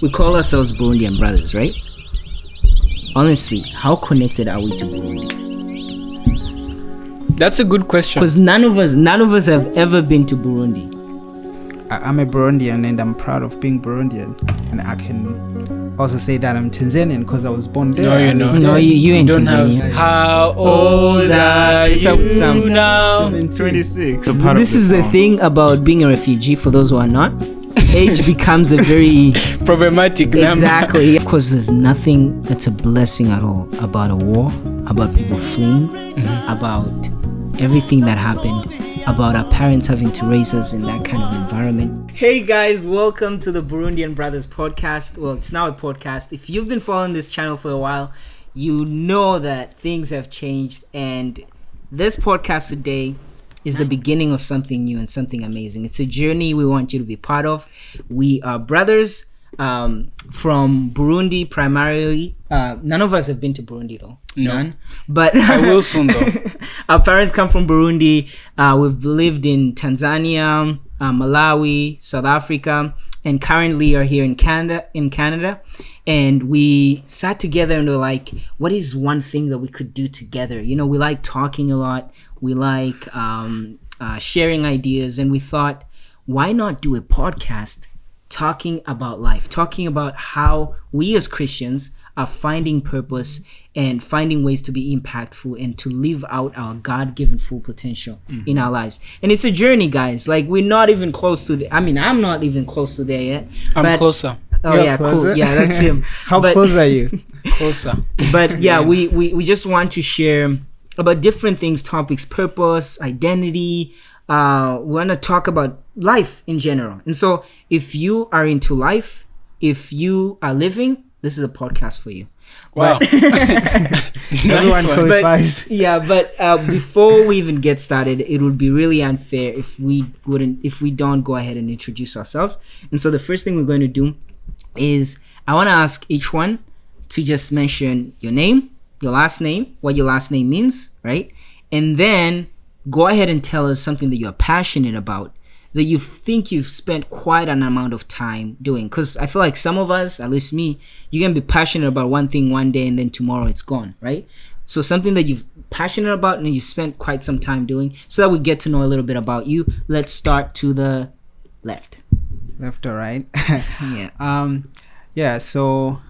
we call ourselves Burundian brothers, right? Honestly, how connected are we to Burundi? That's a good question. Because none of us have ever been to Burundi. I'm a Burundian and I'm proud of being Burundian, and I can also say that I'm Tanzanian because I was born there. No, you're not. No, you ain't don't Tanzania. have. How old are you now? 26. This is the thing about being a refugee. For those who are not, age becomes a very Problematic number. exactly. Of course, there's nothing that's a blessing at all about a war, about people fleeing, about everything that happened, about our parents having to raise us in that kind of environment. Hey guys, welcome to the Burundian Brothers podcast. Well, it's now a podcast. If you've been following this channel for a while, you know that things have changed, and this podcast today is the beginning of something new and something amazing. It's a journey we want you to be part of. We are brothers from Burundi primarily. None of us have been to Burundi though. No. None. But I will soon though. Our parents come from Burundi. We've lived in Tanzania, Malawi, South Africa, and currently are here in Canada. And we sat together and were like, what is one thing that we could do together? You know, we like talking a lot. We like sharing ideas. And we thought, why not do a podcast talking about life, talking about how we as Christians are finding purpose and finding ways to be impactful and to live out our God-given full potential in our lives. And it's a journey, guys. Like, we're not even close to I'm not even close to there yet. I'm closer. Oh, You're yeah, closer? cool. Yeah, that's him. How close are you? Closer. But yeah, we just want to share about different things, topics, purpose, identity. We want to talk about life in general. And so if you are into life, if you are living, this is a podcast for you. Wow. Everyone qualifies. But before we even get started, it would be really unfair if we don't go ahead and introduce ourselves. And so the first thing we're going to do is I want to ask each one to just mention your name, your last name, what your last name means, right? And then go ahead and tell us something that you're passionate about, that you think you've spent quite an amount of time doing. Because I feel like some of us, at least me, you can be passionate about one thing one day and then tomorrow it's gone, right? So something that you're passionate about and you spent quite some time doing, so that we get to know a little bit about you. Let's start to the left. Left or right? Yeah. So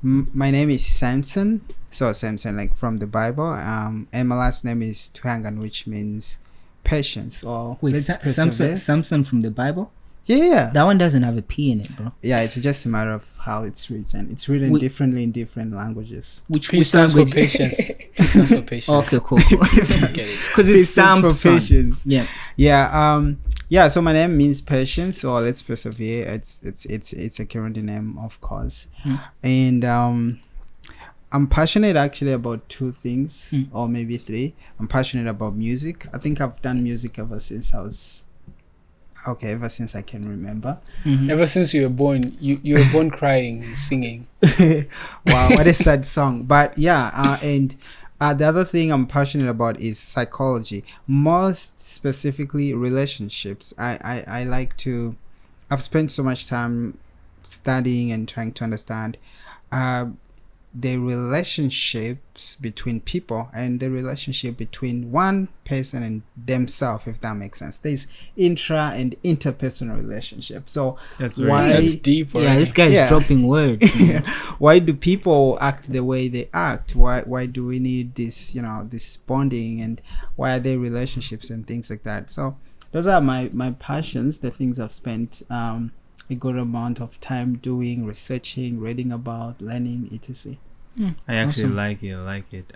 my name is Samson. So Samson, like from the Bible. And my last name is Twangan, which means patience. Or Wait, Samson from the Bible? Yeah. That one doesn't have a P in it, bro. Yeah, it's just a matter of how it's written. It's written differently in different languages. Which stands for language? patience. P stands for patience. Okay, cool. Because it's Samson. For patience. Yeah. Yeah. So my name means patience, or let's persevere. It's a Kirundi name, of course. And I'm passionate actually about two things, or maybe three. I'm passionate about music. I think I've done music ever since I can remember. Ever since you were born, you were born crying and singing. Wow, what a sad song. But yeah, and the other thing I'm passionate about is psychology, most specifically relationships. I've spent so much time studying and trying to understand the relationships between people and the relationship between one person and themselves, if that makes sense. There's intra and interpersonal relationship. So that's deep. Right? Yeah, this guy's dropping words. Why do people act the way they act? Why do we need this, this bonding, and why are there relationships and things like that? So those are my passions, the things I've spent a good amount of time doing, researching, reading about, learning, etc. I actually like it.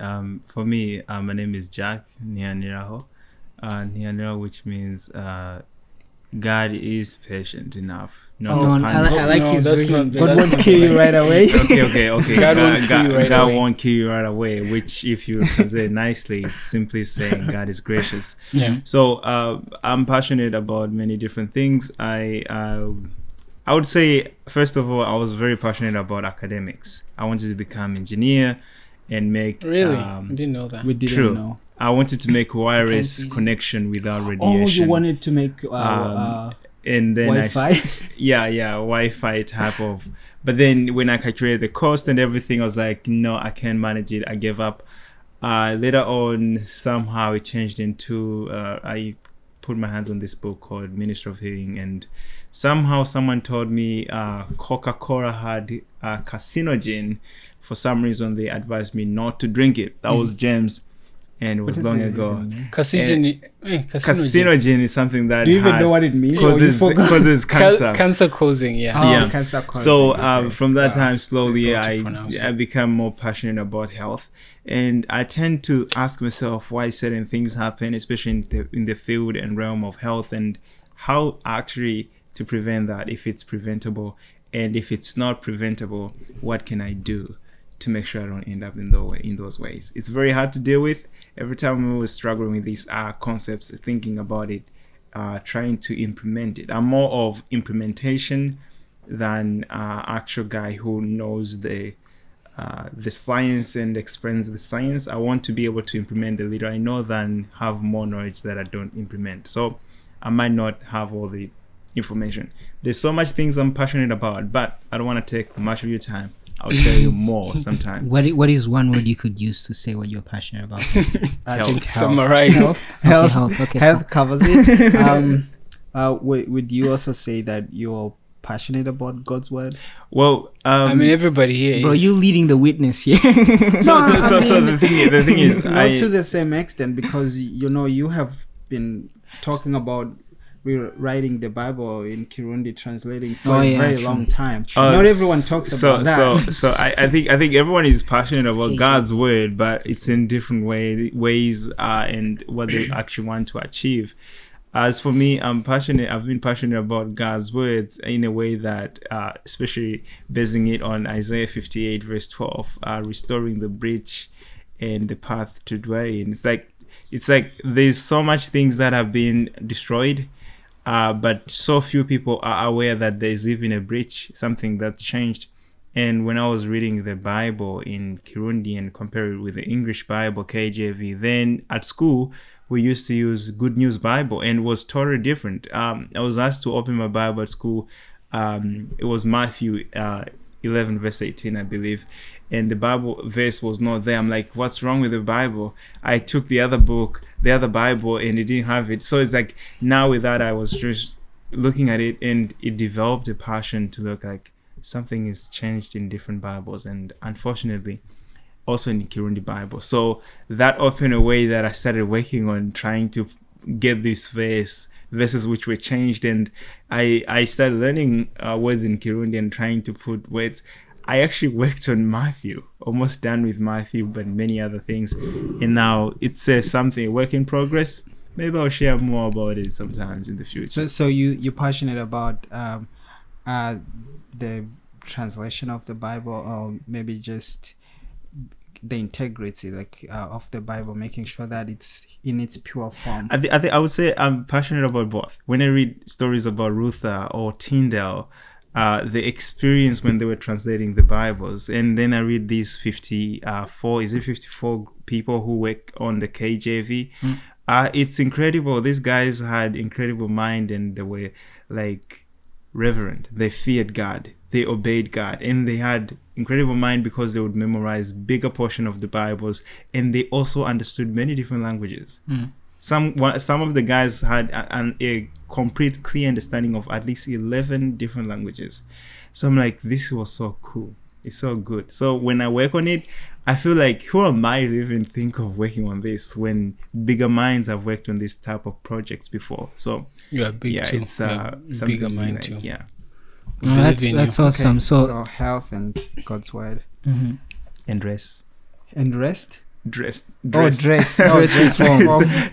For me, my name is Jack Nianiraho. Nianiraho, which means God is patient enough. I like his version. God won't kill you right away. Okay. God won't kill you right away. Which, if you translate nicely, is simply saying God is gracious. Yeah. So I'm passionate about many different things. I would say, first of all, I was very passionate about academics. I wanted to become engineer and make... Really? I didn't know that. We didn't know. I wanted to make wireless connection without radiation. Oh, you wanted to make and then Wi-Fi. Wi-Fi type of. But then when I calculated the cost and everything, I was like, no, I can't manage it. I gave up. Later on, somehow it changed into I put my hands on this book called Ministry of Healing, and somehow someone told me Coca-Cola had carcinogen. For some reason, they advised me not to drink it. That was James, and it was long ago. Carcinogen is something that Do you even know what it means? Causes cancer. Cancer causing, yeah. Oh, cancer causing. So Okay. from that time, slowly Before to pronounce I become more passionate about health, and I tend to ask myself why certain things happen, especially in the field and realm of health, and how actually to prevent that if it's preventable, and if it's not preventable, what can I do to make sure I don't end up in those ways. It's very hard to deal with. Every time I was struggling with these concepts, thinking about it, trying to implement it. I'm more of implementation than actual guy who knows the science and explains the science. I want to be able to implement the little I know than have more knowledge that I don't implement. So I might not have all the information. There's so much things I'm passionate about, but I don't want to take much of your time. I'll tell you more sometime. What is one word you could use to say what you're passionate about? I think Summarize. Health covers it. Would you also say that you're passionate about God's word? Well, I mean, everybody here is. Bro, you leading the witness here. so the thing is, not to the same extent, because you have been talking about rewriting the Bible in Kirundi, translating for a very long time. Not everyone talks about that. So I think everyone is passionate about God's word, but it's in different ways and what they actually want to achieve. As for me, I've been passionate about God's words in a way that, especially basing it on Isaiah 58 verse 12, restoring the breach and the path to dwelling. It's like there's so much things that have been destroyed, but so few people are aware that there's even a breach, something that's changed. And when I was reading the Bible in Kirundi and compare it with the English Bible, KJV, then at school, we used to use Good News Bible, and it was totally different. I was asked to open my Bible at school. It was Matthew 11 verse 18, I believe. And the Bible verse was not there. I'm like, what's wrong with the Bible? I took the other Bible, and it didn't have it. So it's like, now with that, I was just looking at it, and it developed a passion to look like something is changed in different Bibles. And unfortunately, also in the Kirundi Bible. So that opened a way that I started working on trying to get these verses which were changed, and I started learning words in Kirundi and trying to put words. I actually worked on Matthew, almost done with Matthew, but many other things, and now it's something, a work in progress. Maybe I'll share more about it sometimes in the future. So you're passionate about the translation of the Bible, or maybe just the integrity of the Bible, making sure that it's in its pure form? I would say I'm passionate about both. When I read stories about Ruther or Tyndale, the experience when they were translating the Bibles, and then I read these 54 people who work on the KJV. It's incredible. These guys had incredible mind, and they were reverent. They feared God. They obeyed God, and they had incredible mind because they would memorize bigger portion of the Bibles, and they also understood many different languages. Some of the guys had a complete clear understanding of at least 11 different languages. So I'm like, this was so cool. It's so good. So when I work on it, I feel like, who am I to even think of working on this when bigger minds have worked on this type of projects before? So You're big too. It's something bigger mind too. Yeah. That's awesome. Okay, So so health and God's word. And rest. And rest? Dress. Dress reform.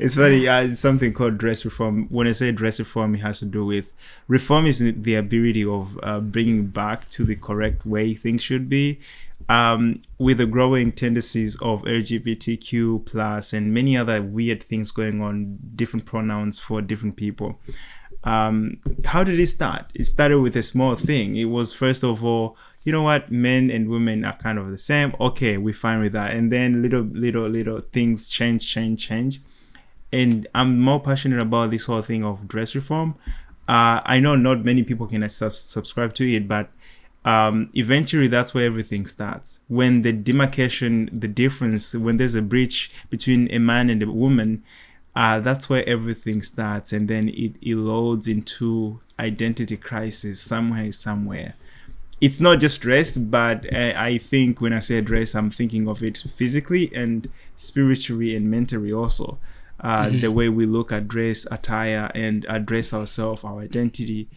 It's funny. It's something called dress reform. When I say dress reform, it has to do with reform is the ability of bringing back to the correct way things should be. With the growing tendencies of LGBTQ plus and many other weird things going on, different pronouns for different people. How did it start? It started with a small thing. It was, first of all, you know what, men and women are kind of the same. Okay, we're fine with that. And then little things change. And I'm more passionate about this whole thing of dress reform. I know not many people can subscribe to it, but eventually that's where everything starts. When the demarcation, the difference, when there's a breach between a man and a woman, that's where everything starts, and then it erodes into identity crisis somewhere. It's not just dress, but I think when I say dress, I'm thinking of it physically and spiritually and mentally also. The way we look at dress, attire, and address ourselves, our identity,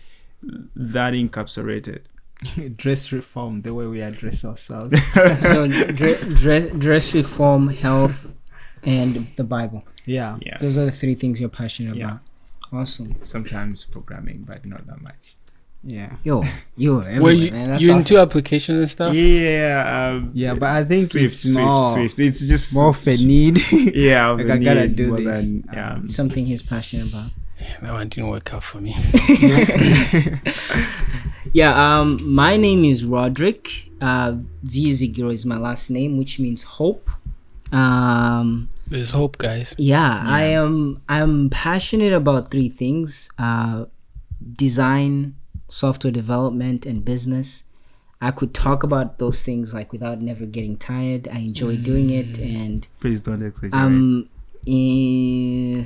that encapsulated. Dress reform, the way we address ourselves. So dress reform, health, and the Bible. Yeah. Those are the three things you're passionate Yeah. about. Awesome. Sometimes programming, but not that much. Yeah. You're everywhere, Were you, man. That's you awesome. into applications and stuff? Yeah. Yeah, but I think it's more Swift. It's just more of a need. Yeah, Like, I gotta do more this. than, Something he's passionate about. That one didn't work out for me. Yeah, my name is Roderick. Vizigiro is my last name, which means hope. There's hope, guys. Yeah, I'm passionate about three things: design, software development, and business. I could talk about those things like without never getting tired. I enjoy doing it, and please don't exaggerate. You're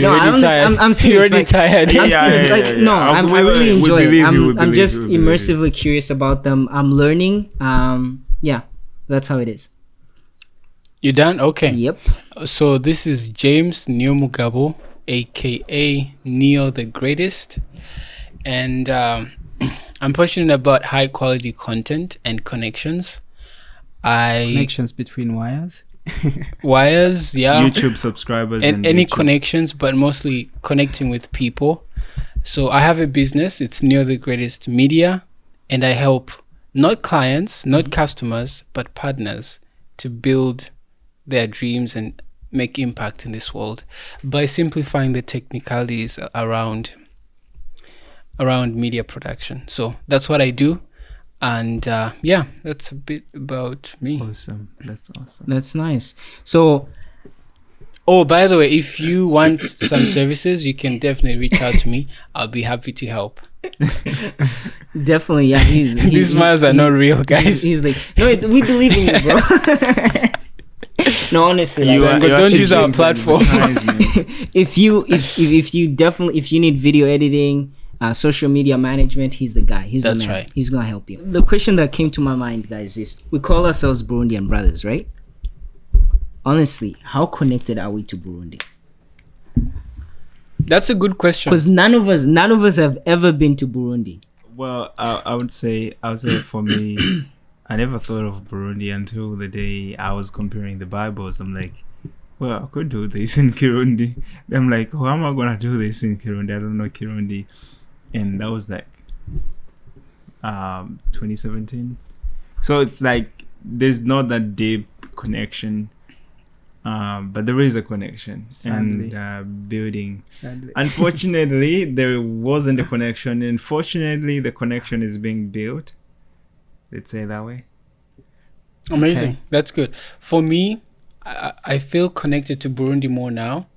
No, I already don't- tired. I'm serious, You're already like- tired. I'm Yeah, serious, yeah, like, yeah. no, I I really we enjoy it. believe you, we I'm believe just you, we believe you. immersively curious about them. I'm learning. Yeah, that's how it is. You done? Okay. Yep. So this is James Neo Mugabo, aka Neo the Greatest, and I'm passionate about high quality content and connections. Connections between wires. Wires, yeah, YouTube subscribers and any YouTube. connections, but mostly connecting with people. So I have a business. It's Neo the Greatest Media, and I help not clients, not customers, but partners to build their dreams and make impact in this world by simplifying the technicalities around media production. So that's what I do, and yeah, that's a bit about me. Awesome. That's awesome. That's nice. So Oh, by the way, if you want some services, you can definitely reach out to me. I'll be happy to help. definitely, yeah. These smiles are not real, guys. He's like, no, we believe in you, bro. No, honestly, like, But don't use our platform. if you need video editing, social media management, he's the guy. He's That's the man. right. He's gonna help you. The question that came to my mind, guys, is we call ourselves Burundian brothers, right? Honestly, how connected are we to Burundi? That's a good question. Because none of us have ever been to Burundi. Well, I would say for me, I never thought of Burundi until the day I was comparing the Bibles. I'm like, well, I could do this in Kirundi. I'm like, how am I gonna do this in Kirundi? I don't know Kirundi, and that was like 2017. So it's like there's not that deep connection, but there is a connection. Sadly. And building. Sadly. Unfortunately, there wasn't a connection, and fortunately, the connection is being built. Let's say it that way. Amazing. Okay. That's good. For me, I feel connected to Burundi more now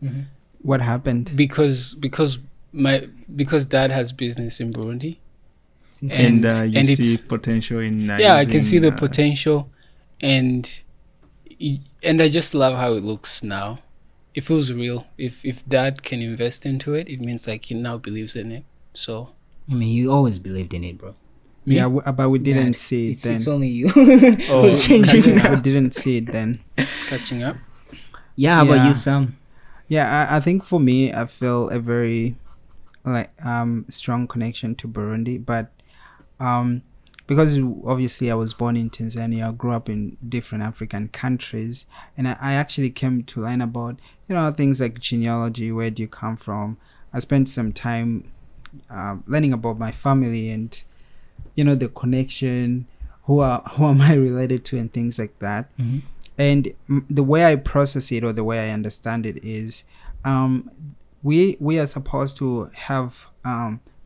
What happened? because dad has business in Burundi. And you and see it's potential in yeah, I can see the using, potential, and I just love how it looks now. It feels real. If dad can invest into it, it means like he now believes in it. So I mean, you always believed in it, bro. Me? Yeah, but we didn't Yeah, see it then. It's only you. Oh, Who's changing now. We didn't see it then. catching up. Yeah, how about Yeah. you, Sam? Yeah, I think for me, I feel a very strong connection to Burundi, but because obviously I was born in Tanzania, I grew up in different African countries, and I actually came to learn about things like genealogy. Where do you come from? I spent some time learning about my family and the connection, who am I related to, and things like that. And the way I process it, or the way I understand it, is we are supposed to have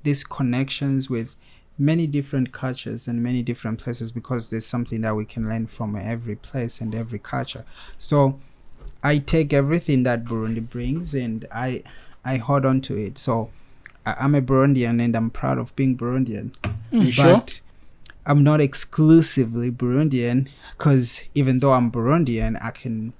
these connections with many different cultures and many different places, because there's something that we can learn from every place and every culture. So I take everything that Burundi brings and I hold on to it. So I'm a Burundian and I'm proud of being Burundian. You sure? But I'm not exclusively Burundian, because even though I'm Burundian, I can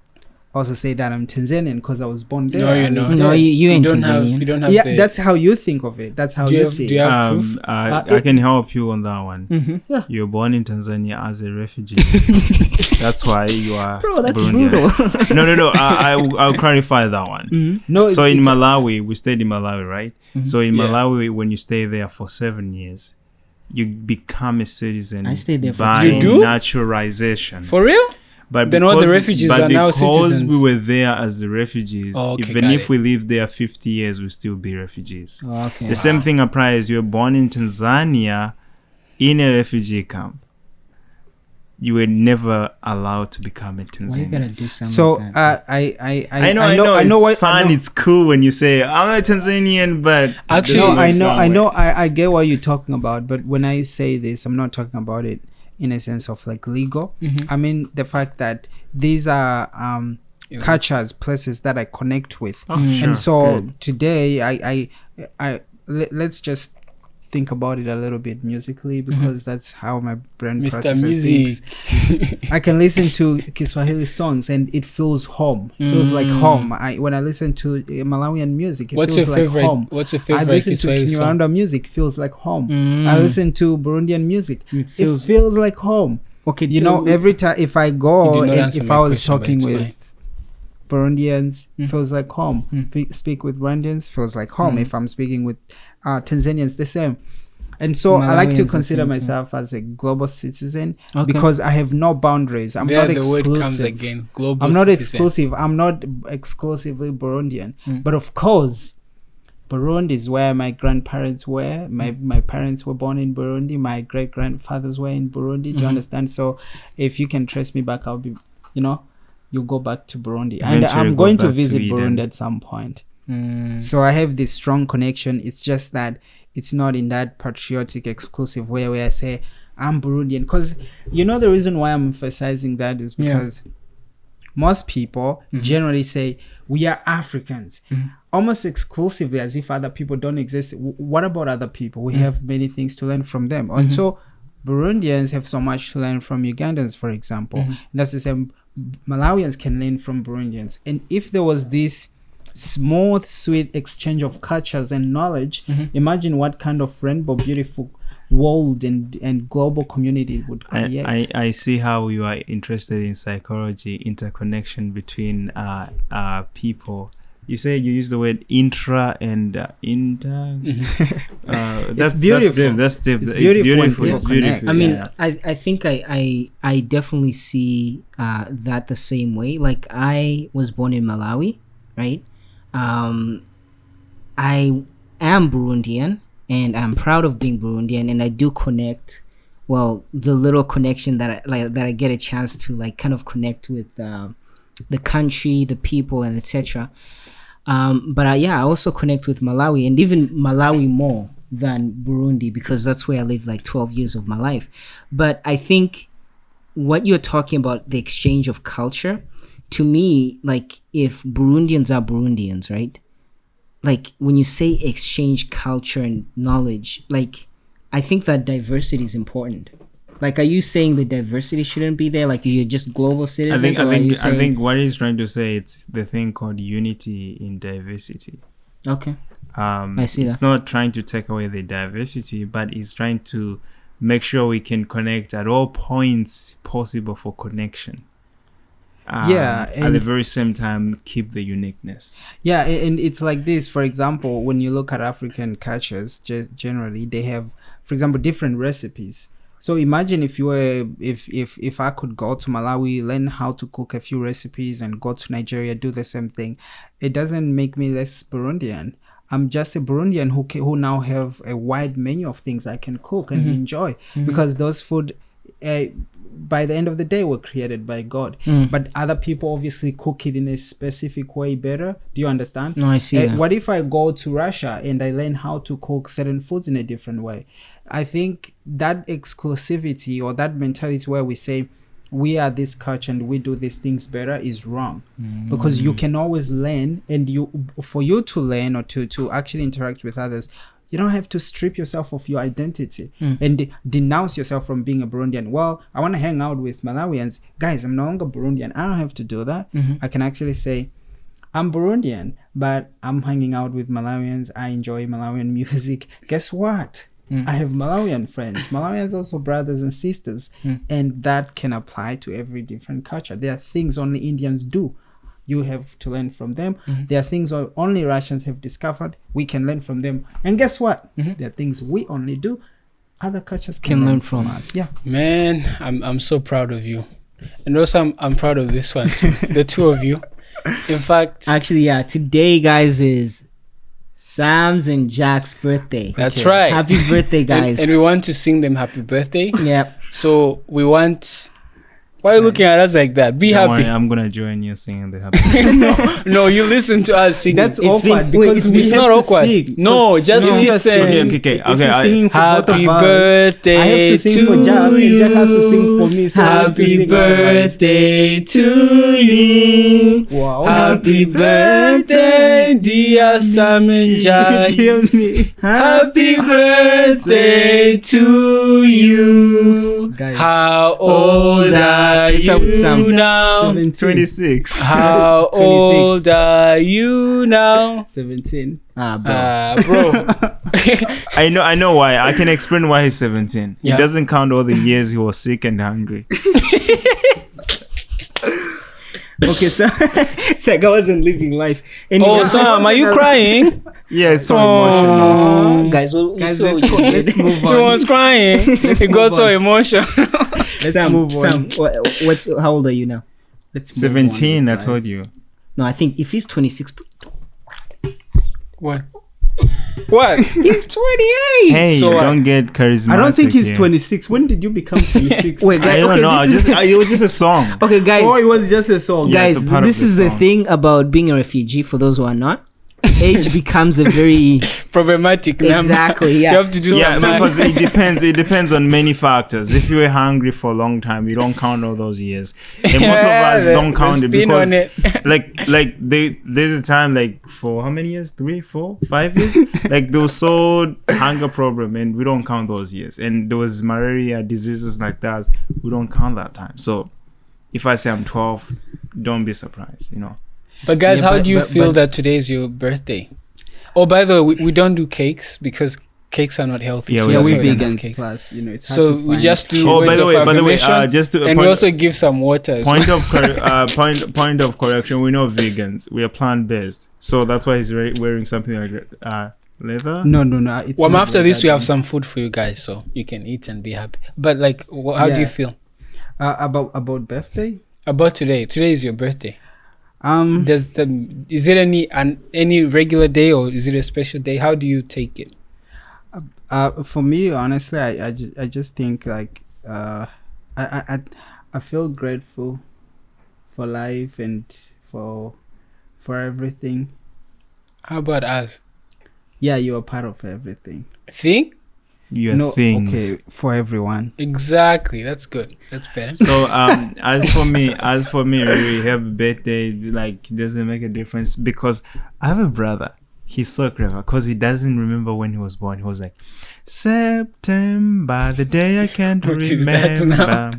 also say that I'm Tanzanian because I was born there. No, you're I lived not. No, there. you ain't don't have. Tanzanian. You don't have. Yeah, the, that's how you think of it. That's how do you you have, see do you it. have proof? I can help you on that one. Mhm. Yeah. You're born in Tanzania as a refugee. That's why you are. Bro, that's Burundian. brutal. No. I'll clarify that one. Mhm. No, So it's, in it's, Malawi, we stayed in Malawi, right? Mhm. So in Yeah. Malawi, when you stay there for 7 years, you become a citizen I stayed there for by 12. You do? naturalization. For real? But Then all the refugees are now because citizens. we were there as the refugees, Oh, okay, even got if it. we lived there 50 years, we'll still be refugees. Oh, okay. The same thing applies. You're born in Tanzania in a refugee camp. You were never allowed to become a Why you gotta Tanzanian. do something so like that? I I know. what It's fun. It's cool when you say I'm a Tanzanian, but Actually- No, there's no I way. know, I get what you're talking about, but when I say this, I'm not talking about it in a sense of like legal. Mhm. I mean the fact that these are Yeah. cultures, places that I connect with, Oh, sure, and so good. today let's just think about it a little bit musically, because that's how my brain Mr. processes Music. things. I can listen to Kiswahili songs and it feels home, feels like home. When I listen to Malawian music, it What's feels your like favorite? home. What's your I favorite listen to Kiswahili song? Kinyarwanda music, feels like home. Mm. I listen to Burundian music, it feels like home. Okay, You know, every time if I go You did not and answer if my I was question, but talking it's with Burundians, Mm. feels like home. Speak with Burundians, feels like home. If I'm speaking with Tanzanians, the same. And so I like to Malawians the consider same too. myself as a global citizen Okay. because I have no boundaries. I'm There not the word comes exclusive. again. Global I'm not citizen. exclusive. I'm not exclusively Burundian. Mm. But of course, Burundi is where my grandparents were. My parents were born in Burundi. My great grandfathers were in Burundi. Do you understand? So if you can trace me back, I'll be, you'll go back to Burundi. And Eventually I'm go going to back to visit Eden. Burundi at some point. Mm. So I have this strong connection. It's just that it's not in that patriotic, exclusive way where I say I'm Burundian. Because the reason why I'm emphasizing that is because most people generally say we are Africans, almost exclusively, as if other people don't exist. What about other people? We have many things to learn from them. And so Burundians have so much to learn from Ugandans, for example. And that's the same. Malawians can learn from Burundians. And if there was this smooth, sweet exchange of cultures and knowledge, imagine what kind of rainbow, beautiful world and global community it would create. I see how you are interested in psychology, interconnection between people. You say you use the word intra and inter. That's beautiful. That's deep. It's beautiful when people It's beautiful. connect. I mean, Yeah. I think I definitely see that the same way. Like, I was born in Malawi, right? I am Burundian, and I'm proud of being Burundian, and I do connect. Well, the little connection that I get a chance to kind of connect with the country, the people, and etc. But I also connect with Malawi, and even Malawi more than Burundi, because that's where I lived 12 years of my life. But I think what you're talking about, the exchange of culture, to me, if Burundians are Burundians, right? When you say exchange culture and knowledge, I think that diversity is important. Are you saying the diversity shouldn't be there? You're just global citizens? I think what he's trying to say, it's the thing called unity in diversity. Okay. I see It's that. not trying to take away the diversity, but it's trying to make sure we can connect at all points possible for connection. At and- the very same time, keep the uniqueness. Yeah, and it's like this. For example, when you look at African cultures, generally they have, for example, different recipes. So imagine if you were, if I could go to Malawi, learn how to cook a few recipes, and go to Nigeria, do the same thing. It doesn't make me less Burundian. I'm just a Burundian who now have a wide menu of things I can cook and enjoy, because those food, by the end of the day, were created by God. But other people obviously cook it in a specific way better. Do you understand? No, I see that. What if I go to Russia and I learn how to cook certain foods in a different way? I think that exclusivity or that mentality where we say we are this culture and we do these things better is wrong, because you can always learn, and for you to learn or to actually interact with others, You don't have to strip yourself of your identity and denounce yourself from being a Burundian. Well, I want to hang out with Malawians. Guys, I'm no longer Burundian. I don't have to do that. I can actually say, I'm Burundian, but I'm hanging out with Malawians. I enjoy Malawian music. Guess what? I have Malawian friends. Malawians also brothers and sisters. And that can apply to every different culture. There are things only Indians do. You have to learn from them. There are things only Russians have discovered. We can learn from them. And guess what? There are things we only do. Other cultures can learn from us. Yeah. Man, I'm so proud of you. And also I'm proud of this one too. The two of you. In fact, actually, yeah, today, guys, is Sam's and Jack's birthday. That's right. Happy birthday, guys. And we want to sing them happy birthday. Yep. So we want... Why are you looking at us like that? Be Don't happy. worry, I'm gonna join you singing the happy. No, you listen to us singing. That's It's awkward been- wait, because it's we it's have not to awkward. sing. No, just No, listen. Okay. If you're singing for both Happy of us, birthday I have to sing for Jack, and Jack has to sing for me. So I have to Happy sing birthday to you. Wow. Happy birthday, dear Sam and Jack. Kill me. Happy birthday to you. Guys. How old are It's up with you Sam. now? 17. 26. How 26. old are you now? 17. Bro. I know why. I can explain why he's 17. Yeah. He doesn't count all the years he was sick and hungry. Okay, so Sega wasn't living life. Oh, Sam, are you crying? Yeah, it's so emotional. Guys, well, Guys, so let's move He on. was crying. He got so emotional. Let's Sam, move on. Sam, how old are you now? Let's move 17, on. I told you. No, I think if he's 26, What? What? he's 28. Hey, So, don't get charismatic. I don't think he's here. 26. When did you become 26? Wait, I don't know. It was just a song. Okay, guys. Oh, it was just a song. Yeah, it's Guys, a part of this the is the song. thing about being a refugee. For those who are not, age becomes a very Problematic number. Exactly, yeah. You have to do Yeah, some because math. it depends on many factors. If you were hungry for a long time, you don't count all those years. And most of us don't count it spin on because there's a time like for how many years? 3, 4, 5 years? Like there was so hunger problem and we don't count those years. And there was malaria, diseases like that. We don't count that time. So if I say I'm 12, don't be surprised, you know. But guys, Yeah, how but- do you but- feel but- that today is your birthday? Oh, by the way, we don't do cakes because cakes are not healthy. Yeah, so we Yeah, that's we why don't have vegans cakes. plus, it's hard So to we find just do Oh, words by the of way, affirmation, just to and we also give some water. as well. point of correction. We're not vegans. We are plant based. So that's why he's wearing something like leather. No. It's Well, not after like this, that. we have some food for you guys, so you can eat and be happy. But like, how do you Yeah. feel about birthday. about today? Today is your birthday. Is it any regular day or is it a special day? How do you take it? For me, honestly, I just think like I feel grateful for life and for everything. How about us? Yeah, you are part of everything. Think? Your things. Okay, for everyone. Exactly. That's good. That's better. So as for me, really, have a birthday like it doesn't make a difference because I have a brother. He's so clever because he doesn't remember when he was born. He was like, September, the day I can't What is that remember. now?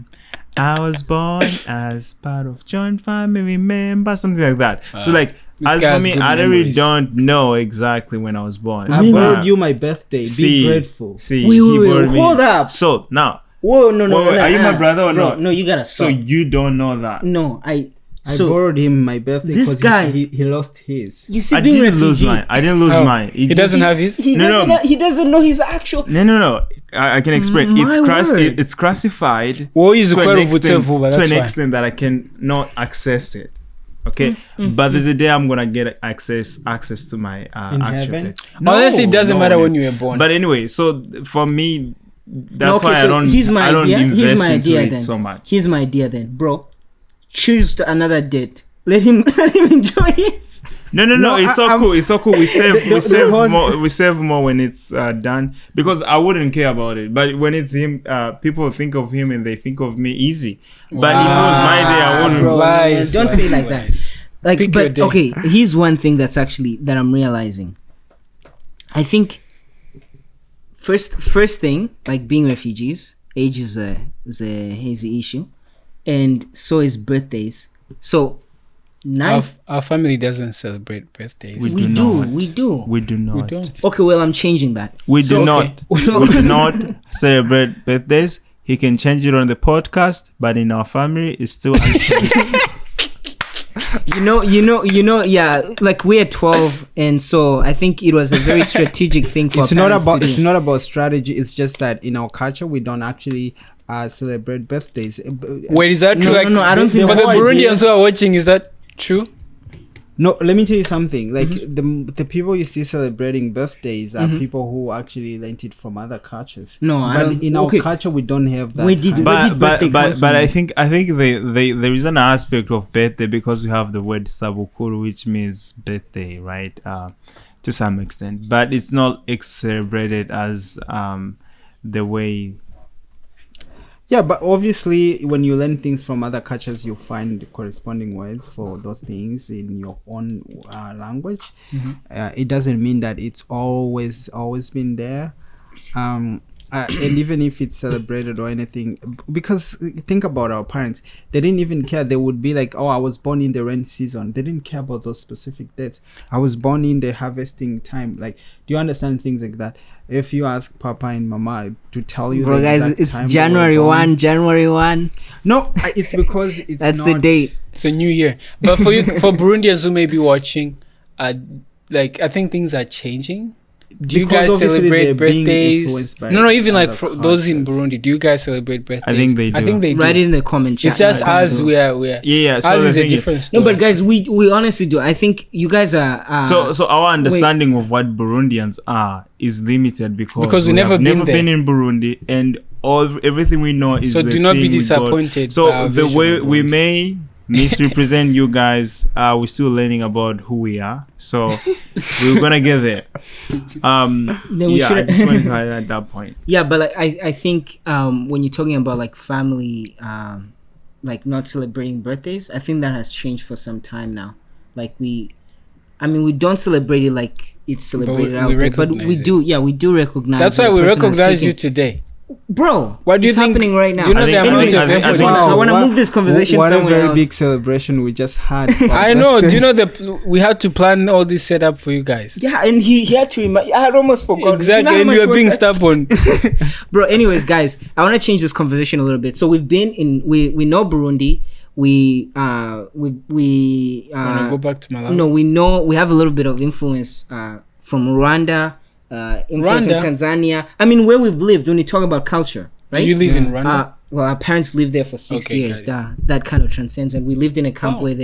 I was born as part of joint family, remember something like that. So like this as guy for has me, good I really memories. don't know exactly when I was born. I Really? borrowed you my birthday. See, Be grateful. See, Wait, he wait, borrowed me. hold up. So now, Whoa, no, Wait, are you my brother or bro, not? No, you gotta so stop. you don't know that. No, I so borrowed him my birthday this because guy- he lost his. you see, I being didn't lose refugee, mine. I didn't lose How? mine. He just- doesn't have his? he No, doesn't no. know, he doesn't know his actual. No. I can explain. My word. It's classified Well, he's to a an quite extent, but to that's an why. extent that I can not access it. Okay, but there's a day I'm gonna get access to my In actual heaven? plate. Honestly, it doesn't matter when you were born. But anyway, so for me, that's Okay, why so here's my I don't idea. invest Here's my into idea it then. so much. Here's my idea then, bro. Choose another date. Let him enjoy it. No, No, it's so I'm- cool. It's so cool. We save the whole- more. We save more when it's done because I wouldn't care about it. But when it's him, people think of him and they think of me easy. But if it was my day, I wouldn't. Bro, Lies, don't say like lies. Like, Pick your but day. okay, here's one thing that's actually that I'm realizing. I think first thing, like being refugees, age is a hazy issue, and so is birthdays. So Our family doesn't celebrate birthdays. We do not. We don't. Okay, well, I'm changing that. We do So, not. So- We do not celebrate birthdays. He can change it on the podcast, but in our family, it's still. Yeah, like we're 12, and so I think it was a very strategic thing for It's our not parents about to do. it's not about strategy. It's just that in our culture we don't actually celebrate birthdays. Wait, is that true? No, I don't think For the whole idea- Burundians who are watching, is that true? No, let me tell you something. Like the people you see celebrating birthdays are people who actually learned it from other cultures. No, I but don't- in our okay. culture we don't have that. We did- kind we of- did but birthday comes from I it. think there is an aspect of birthday because we have the word sabukuru, which means birthday, right? To some extent, but it's not celebrated as the way. Yeah, but obviously when you learn things from other cultures, you find the corresponding words for those things in your own language. It doesn't mean that it's always been there. And even if it's celebrated or anything, because think about our parents, they didn't even care. They would be like, oh, I was born in the rain season. They didn't care about those specific dates. I was born in the harvesting time. Like, do you understand things like that? If you ask Papa and Mama to tell you, Bro, the guys, exact it's time they January were born- 1, January 1. No, it's because it's That's not, the date. It's a new year. But for you, for Burundians who may be watching, like I think things are changing. Do you Because guys obviously celebrate they're being birthdays? influenced by No, even like other for those in cultures. Burundi, do you guys celebrate birthdays? I think they do. Write it in the comment chat. It's just Comment us. below. We are. Yeah. So Ours the is a thing different No, story. but guys, we honestly do. I think you guys are. So our understanding of what Burundians are is limited because we never have been never there. been in Burundi, and everything we know is So the do not be thing we got. disappointed by So our the version way of we Burundi. may misrepresent you guys, we're still learning about who we are. So we're gonna get there. we Yeah, I should- just wanted to highlight that point. Yeah, but like, I think when you're talking about like family, like not celebrating birthdays, I think that has changed for some time now. Like we don't celebrate it like it's celebrated we out there, but recognize we it. do. Yeah, we do recognize. That's that why we the person has recognize you taken- today. bro. What do you it's think- happening right now? do you know I think- the I amount think- of I think- I effort? think- I want to Wow, move this conversation what a somewhere very else. big celebration we just had. I know. Do you know we had to plan all this setup for you guys? Yeah, and he had to remind. I had almost forgotten. Do you know Exactly, how and much you were work being that- stubborn. Bro, anyways, guys, I want to change this conversation a little bit. So we've been in. We know Burundi. We Wanna go back to Malawi? No, we know we have a little bit of influence from Rwanda, influence Rwanda? from Tanzania. I mean, where we've lived when you talk about culture, right? Do you live in Rwanda? Well, our parents lived there for 6 Okay, years. got That kind of transcends, and we lived in a camp where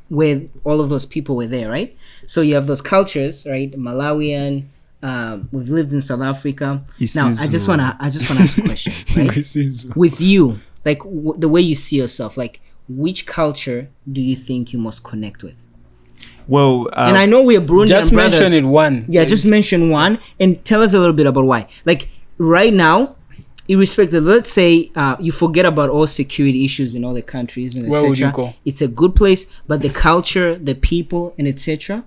where all of those people were there, right? So you have those cultures, right? Malawian. We've lived in South Africa. Now, I just wanna ask a question, right? With you, like the way you see yourself, like which culture do you think you must connect with? Well, And I know we are Burundian Just brothers. mention it one. Yeah, just mention one and tell us a little bit about why. Like right now, irrespective, let's say you forget about all security issues in all the countries and Where would you etc. go? It's a good place, but the culture, the people, and etc.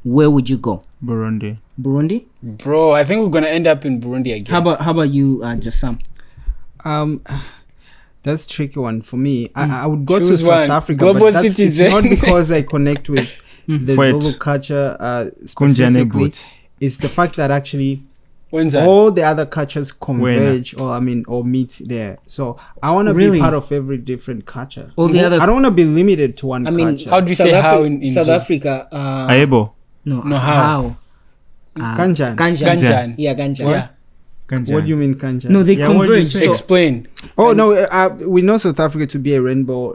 Where would you go? Burundi. Burundi? Bro, I think we're gonna end up in Burundi again. How about you, Jassam? That's a tricky one for me. I would go Choose to South one. Africa, Global but it's citizen. not because I connect with the Wait. Zulu culture Kunjane specifically. boot. It's the fact that actually When's that? all the other cultures converge or meet there. So I want to Really? be part of every different culture. All the other- I don't want to be limited to one I mean, culture. how do you say how in South Zulu? Africa? Aibo. No, how? Kanjan. Ganjan. Yeah, Ganjan. Yeah. What do you mean Kanjan? No, they Yeah, what do you converge. say? So, Explain. Oh no, we know South Africa to be a rainbow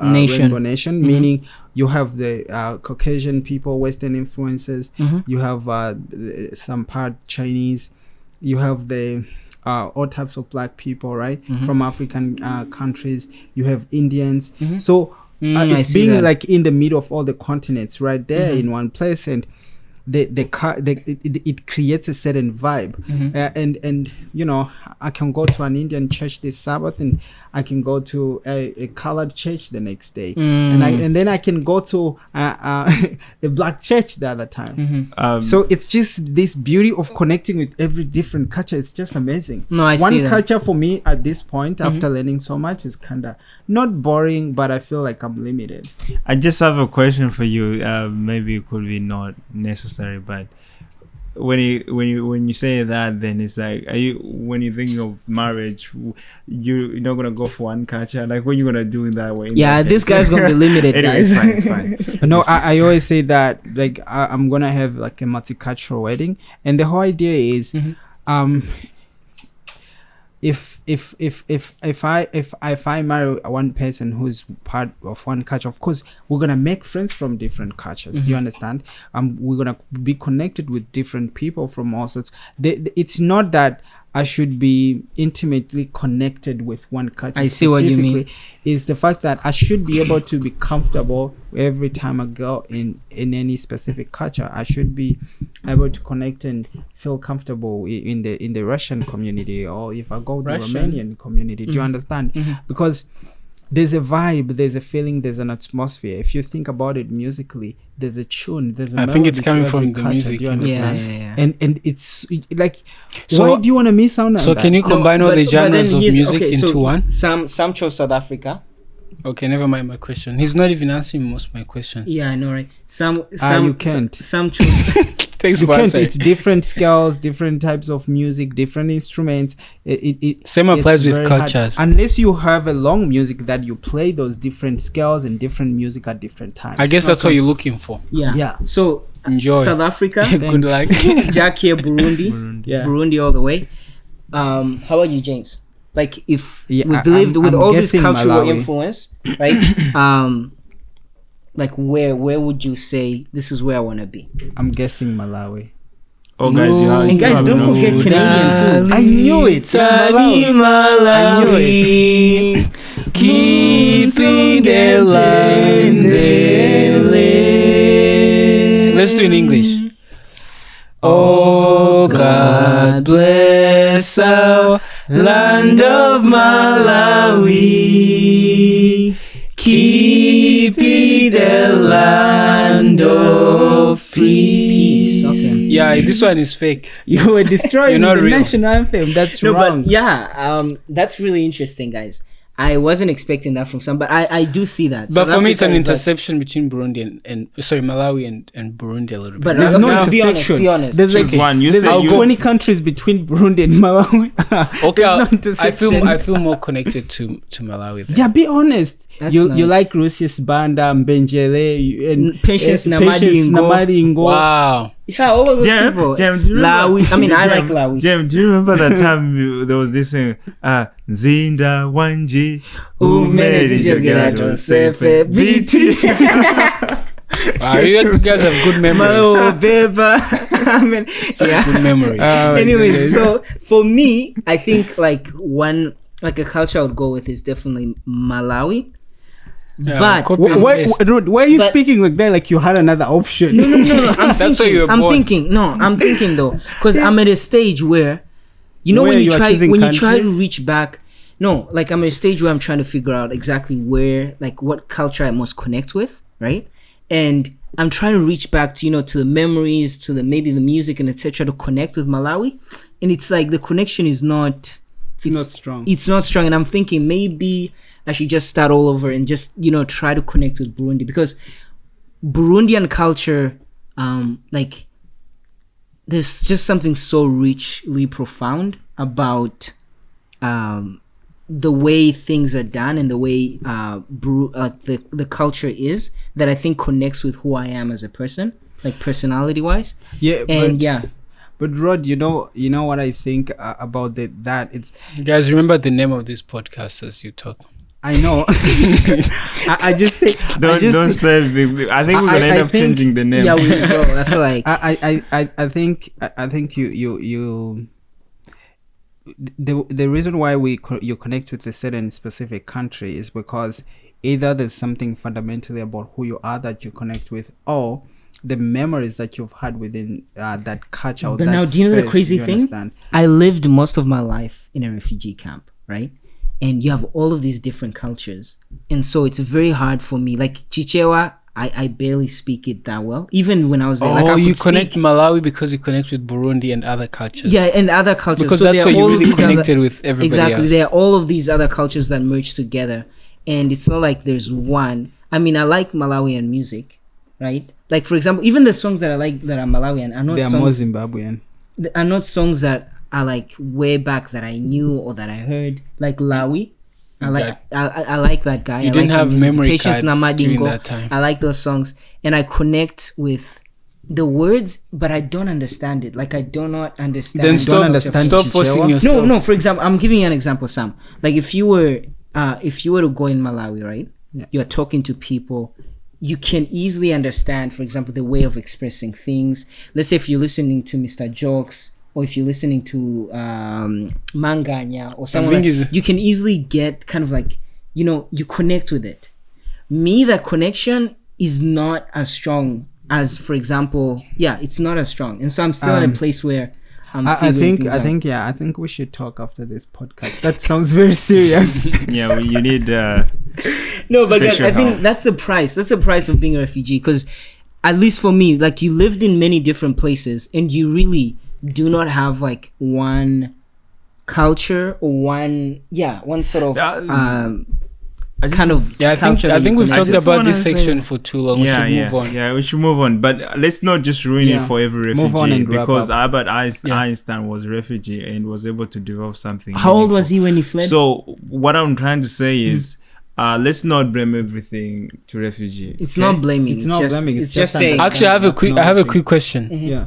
Nation. nation, meaning you have the Caucasian people, Western influences. You have some part Chinese. You have the all types of black people, right, from African countries. You have Indians. So I it's see being that. like in the middle of all the continents, right there in one place, and it creates a certain vibe. And you know, I can go to an Indian church this Sabbath, and I can go to a colored church the next day, and then I can go to a black church the other time. So it's just this beauty of connecting with every different culture. It's just amazing. No, I see One that. culture for me at this point, after learning so much, is kind of not boring, but I feel like I'm limited. I just have a question for you. Maybe it could be not necessary, but when you say that, then it's like, when you think of marriage, you're not gonna go for one culture. Like, what are you gonna do in that way? Yeah, this guy's gonna be limited, Anyway, guys. it's fine. No, I always say that, like, I'm gonna have like a multicultural wedding, and the whole idea is, if I marry one person who's part of one culture, of course we're gonna make friends from different cultures. Do you understand? We're gonna be connected with different people from all sorts. It's not that I should be intimately connected with one culture. I see what you mean. specifically. Is the fact that I should be able to be comfortable every time I go in any specific culture. I should be able to connect and feel comfortable in the Russian community, or if I go to the Romanian community. Do you understand? Because there's a vibe, there's a feeling, there's an atmosphere. If you think about it musically, there's a tune, there's a I think it's melody coming to every from the culture. music. Do you understand? Yeah. And it's like, So- why do you want to miss out on So that? can you combine all the genres of music into one? Some chose South Africa. Okay, never mind my question. He's not even answering most of my question. Yeah, I know, right? Some you can't. Some chose. Thanks You for can't. answering. It's different scales, different types of music, different instruments. Same applies it's with very hard. cultures. Unless you have a long music that you play those different scales and different music at different times. I guess that's what you're looking for. Yeah. Yeah. So Enjoy. South Africa. Good luck. Jack here, Burundi. Yeah. Burundi all the way. How about you, James? Like, if Yeah, we've lived I'm with all this guessing cultural Malawi. influence, right? Like, where would you say this is where I want to be? I'm guessing Malawi. Oh, guys, you have And guys, don't forget Canadian too. I knew it. It's Malawi. I knew it. Keeping the land. Let's do it in English. Oh, God bless our land of Malawi. Keep it a land of peace. Okay. Yeah, this one is fake. You were destroying You're not the real. national anthem. That's No, wrong. but yeah, that's really interesting, guys. I wasn't expecting that from some, but I do see that. But South for me, it's an Africa is like- interception between Burundi and Malawi and Burundi a little bit. But There's okay, no now, be honest, intersection. be honest. There's like Choose one. You there's say like you- 20 countries between Burundi and Malawi. Okay, There's no I intersection. feel more connected to Malawi. Then. Yeah, be honest. That's You nice. like Lucius Banda, Mbenjele, and Patience Namadi Ngo. Namadi Ngo. Wow. Yeah, all of those Jem, people. do you remember? Lawi. I mean, I like Jem, Lawi. Jem, do you remember that time there was this thing? Zinda Wanji Umene Dijogera Josefe BT. Wow, you guys have good memories. Malo Beba. I mean, yeah. Good memories. Anyways, so for me, I think like a culture I would go with is definitely Malawi. Yeah, but- copy and paste. Why are you But- speaking like that? Like you had another option? No. That's why you were I'm born. thinking. No, I'm thinking though, because I'm at a stage where, you know, Where when you you are try choosing to countries? reach back. No, like I'm at a stage where I'm trying to figure out exactly where, like, what culture I must connect with, right? And I'm trying to reach back to, to the memories, to maybe the music and etc. to connect with Malawi, and it's like the connection is not. It's not strong. It's not strong, and I'm thinking maybe I should just start all over and just try to connect with Burundi, because Burundian culture, like, there's just something so richly profound about the way things are done and the way the culture is, that I think connects with who I am as a person, like personality wise. Yeah, And But Rod, you know what I think about that? It's Guys, remember the name of this podcast as you talk. I know. I just think Don't say. I think we're gonna end up changing the name. yeah, we will. I feel like I think you the reason why you connect with a certain specific country is because either there's something fundamentally about who you are that you connect with, or the memories that you've had within that culture. Or But that now, do you know the space, crazy you thing? understand? I lived most of my life in a refugee camp, right? And you have all of these different cultures. And so it's very hard for me. Like Chichewa, I barely speak it that well. Even when I was there. Like, I you could connect speak- Malawi because you connect with Burundi and other cultures. Yeah, and other cultures. Because So that's there why are you all of really these other- connected with everybody Exactly. else. There are all of these other cultures that merge together. And it's not like there's one. I mean, I like Malawian music, right? Like, for example, even the songs that I like that are Malawian are not They are songs... more Zimbabwean. are not songs that are like way back that I knew or that I heard, like Lawi. I like that guy. You I didn't like have the music. memory Patience card during Namadingo. that time. I like those songs, and I connect with the words, but I don't understand it. Like I do not understand. Then don't stop, understand stop Chichewa? forcing yourself. No. For example, I'm giving you an example, Sam. Like if you were to go in Malawi, right? Yeah. You're talking to people. You can easily understand, for example, the way of expressing things. Let's say if you're listening to Mr. Jokes, or if you're listening to Manganya or someone, thing like, is- you can easily get kind of like, you connect with it. Me, that connection is not as strong as, for example, it's not as strong. And so I'm still at a place where I'm I figuring things out. I think we should talk after this podcast. That sounds very serious. Yeah, you need. No, but special I think help. that's the price. That's the price of being a refugee. Because, at least for me, like you lived in many different places, and you really do not have like one culture or one sort of I just- kind of Yeah, culture I that think you we've connect talked with. just about wanna this say- section for too long. We should move on. Yeah, we should move on. But let's not just ruin it for every Move on refugee, and wrap because up. Albert Yeah. Einstein was a refugee and was able to develop something. How old meaningful. was he when he fled? So what I'm trying to say is, let's not blame everything to refugee. It's okay? not blaming. It's not just, blaming, It's it's just just saying. Actually, I have a quick Acknowledging. question. Yeah.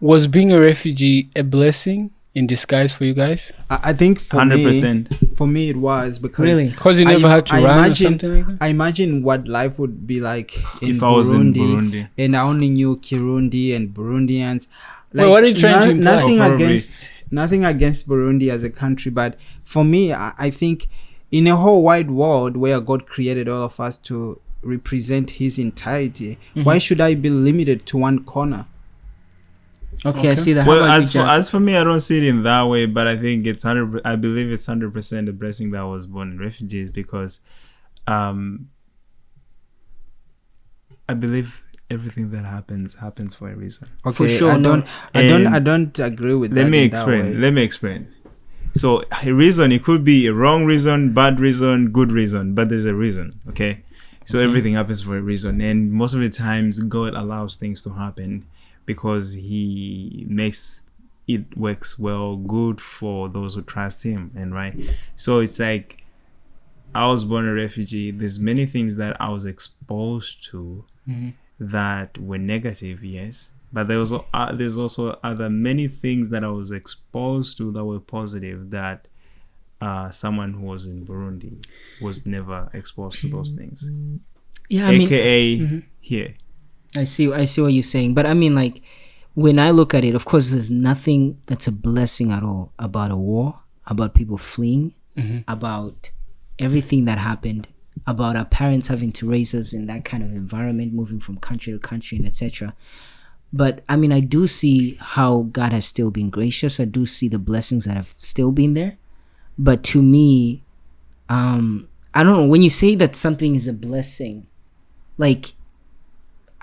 Was being a refugee a blessing in disguise for you guys? I think for 100%. me it was because Really? Because you never had to run or something like that? I imagine what life would be like in If I was in Burundi, Burundi. and I only knew Kirundi and Burundians. Wait, what are you trying to imply? Nothing Oh, probably. nothing against Burundi as a country, but for me, I think in a whole wide world where God created all of us to represent His entirety, why should I be limited to one corner? Okay, I see that. How Well, about you, Jack? as for me, I don't see it in that way, but I think it's 100. I believe it's 100% a blessing that I was born in refugees, because, I believe everything that happens for a reason. Okay, For sure, I no. don't agree with that. Let me in that way. explain. Let me explain. So a reason, it could be a wrong reason, bad reason, good reason, but there's a reason. Okay, so everything happens for a reason, and most of the times God allows things to happen because He makes it works well, good for those who trust Him, and right. So it's like, I was born a refugee. There's many things that I was exposed to that were negative, yes. But there's also other many things that I was exposed to that were positive, that someone who was in Burundi was never exposed to those things. Yeah, I mean, AKA here. I see what you're saying, but I mean, like, when I look at it, of course, there's nothing that's a blessing at all about a war, about people fleeing, about everything that happened, about our parents having to raise us in that kind of environment, moving from country to country, and etc. But I mean, I do see how God has still been gracious. I do see the blessings that have still been there. But to me, I don't know, when you say that something is a blessing, like,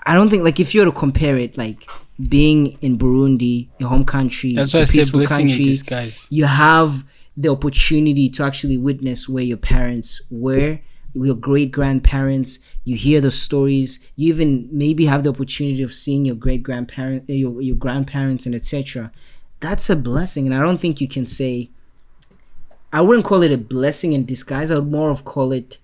I don't think, like, if you were to compare it, like being in Burundi, your home country, That's it's a why I say peaceful blessing in country, disguise. you have the opportunity to actually witness where your parents were, your great grandparents. You hear the stories. You even maybe have the opportunity of seeing your great grandparent, your grandparents, and etc. That's a blessing, and I don't think you can say. I wouldn't call it a blessing in disguise. I would more of call it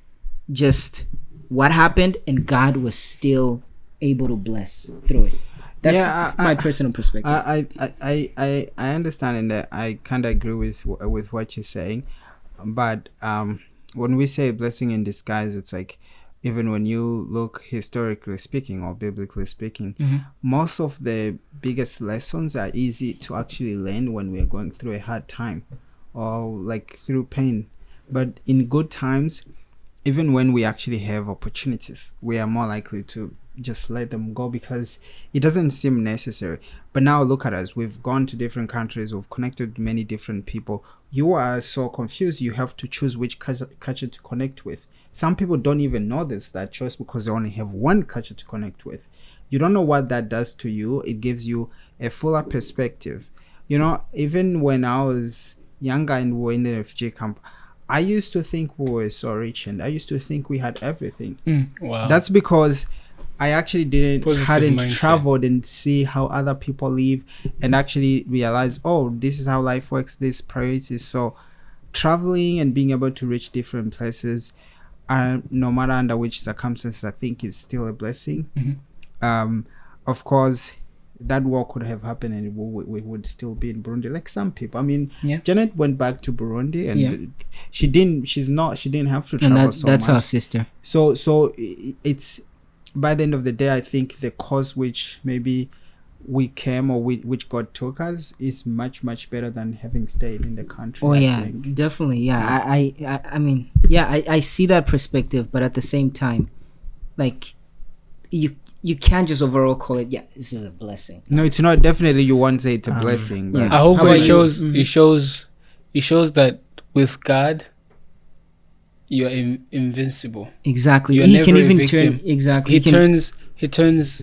just what happened, and God was still able to bless through it. That's my personal perspective. I understand, and I kind of agree with what you're saying, but when we say blessing in disguise, it's like, even when you look historically speaking or biblically speaking, most of the biggest lessons are easy to actually learn when we're going through a hard time or like through pain. But in good times, even when we actually have opportunities, we are more likely to just let them go because it doesn't seem necessary. But now look at us. We've gone to different countries. We've connected with many different people. You are so confused. You have to choose which culture to connect with. Some people don't even know that choice because they only have one culture to connect with. You don't know what that does to you. It gives you a fuller perspective. You know, even when I was younger and we were in the refugee camp, I used to think we were so rich and I used to think we had everything. Wow. That's because I actually hadn't mindset. traveled and see how other people live and actually realize, oh, this is how life works, this priorities. So traveling and being able to reach different places, no matter under which circumstances, I think is still a blessing. Of course, that war could have happened and we would still be in Burundi like some people. I mean, Janet went back to Burundi and she didn't have to travel so much. That's our sister. So it's, by the end of the day, I think the cause which maybe we came or which God took us is much, much better than having stayed in the country. Oh, I yeah, think. definitely. Yeah, I mean, yeah, I see that perspective, but at the same time, like, you can't just overall call it, this is a blessing. No, it's not. Definitely, you won't say it's a blessing. But I hope How it about shows. you? It shows that with God, you are invincible. Exactly. You're He never can a even victim. turn. Exactly. He turns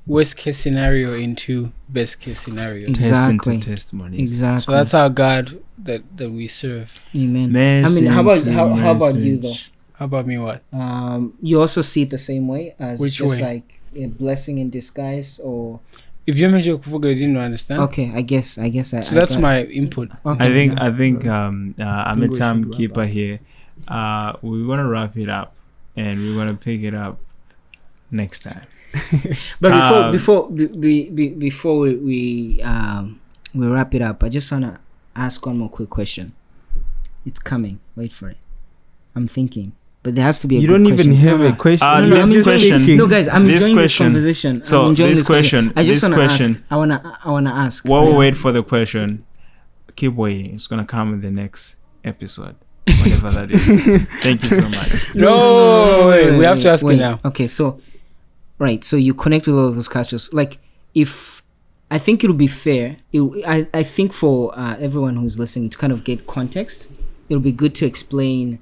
worst case scenario into best case scenario. Exactly. Testimonies. Exactly. So that's our God that we serve. Amen. I mean, how about you though? How about me? What? You also see it the same way as Which just way? like a blessing in disguise, or If you mentioned Kufuga, you didn't understand. okay, I guess So that's my input. Okay, I think I'm a we should timekeeper wrap up. here. We're gonna wrap it up and we're gonna pick it up next time. But before we wrap it up, I just wanna ask one more quick question. It's coming. Wait for it. I'm thinking, but there has to be a You good don't even question. have a question. No, this I'm enjoying question- No, guys, I'm this enjoying this question- conversation. so I'm enjoying this question- I just this wanna question- ask. I wanna ask. While we wait for the question, keep waiting. It's gonna come in the next episode, whatever that is. Thank you so much. No, wait, we have to ask you now. Okay, so so you connect with all of those cultures. Like, if I think it'll be fair, I think for everyone who's listening to kind of get context, it'll be good to explain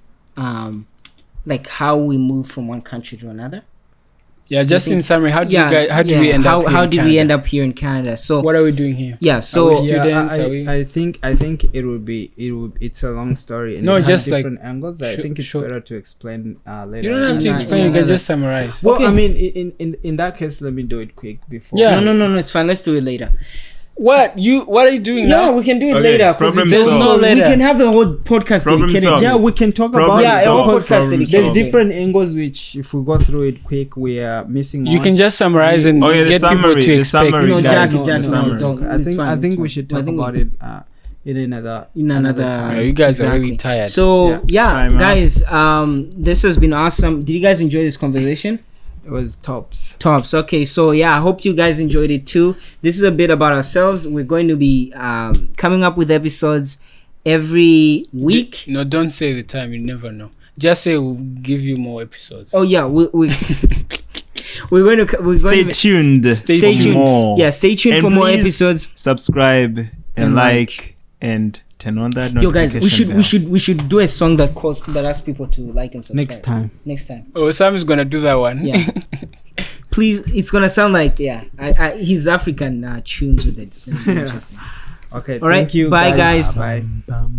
like how we move from one country to another. Yeah, just in summary, how did we end up? How did we end up here in Canada? So What are we doing here? yeah, so Are we students? Are we? I think it's a long story and No, it has just like- different angles. I think it's sure. better to explain later. You don't have to Yeah, explain. yeah, You can yeah. just summarize. Well, Okay. I mean, in that case, let me do it quick before. Yeah. no, it's fine. Let's do it later. What are you doing Yeah, now? we can do it Okay, later. 'Cause problem there's solved. we Later. can have a whole podcast Problem dedicated. solved. Yeah, we can talk Problem about Yeah, a whole solved. podcast Problem dedicated. There's solved. different angles which, if we go through it quick, we are missing. You on. can just summarize and Okay, the get summary, people to the expect. summary, No, guys, Jack, the no, summary. don't. I It's think fine, I it's think fine. we should I talk think about it in another another- time. You guys are really Exactly. tired. So Time out. guys, this has been awesome. Did you guys enjoy this conversation? It was tops. Tops. Okay, so I hope you guys enjoyed it too. This is a bit about ourselves. We're going to be coming up with episodes every week. No, don't say the time. You never know. Just say we'll give you more episodes. Oh yeah, we're going to Stay tuned. Stay for tuned. more. Yeah, stay tuned And for more please episodes. Subscribe and And like and turn on that Yo guys, notification we should do a song that asks people to like and subscribe. Next time. Oh, Sam is gonna do that one. Yeah. Please, it's gonna sound like he's African tunes with it. It's gonna be interesting. Okay. All right, Thank you. bye, guys. Bye. bell.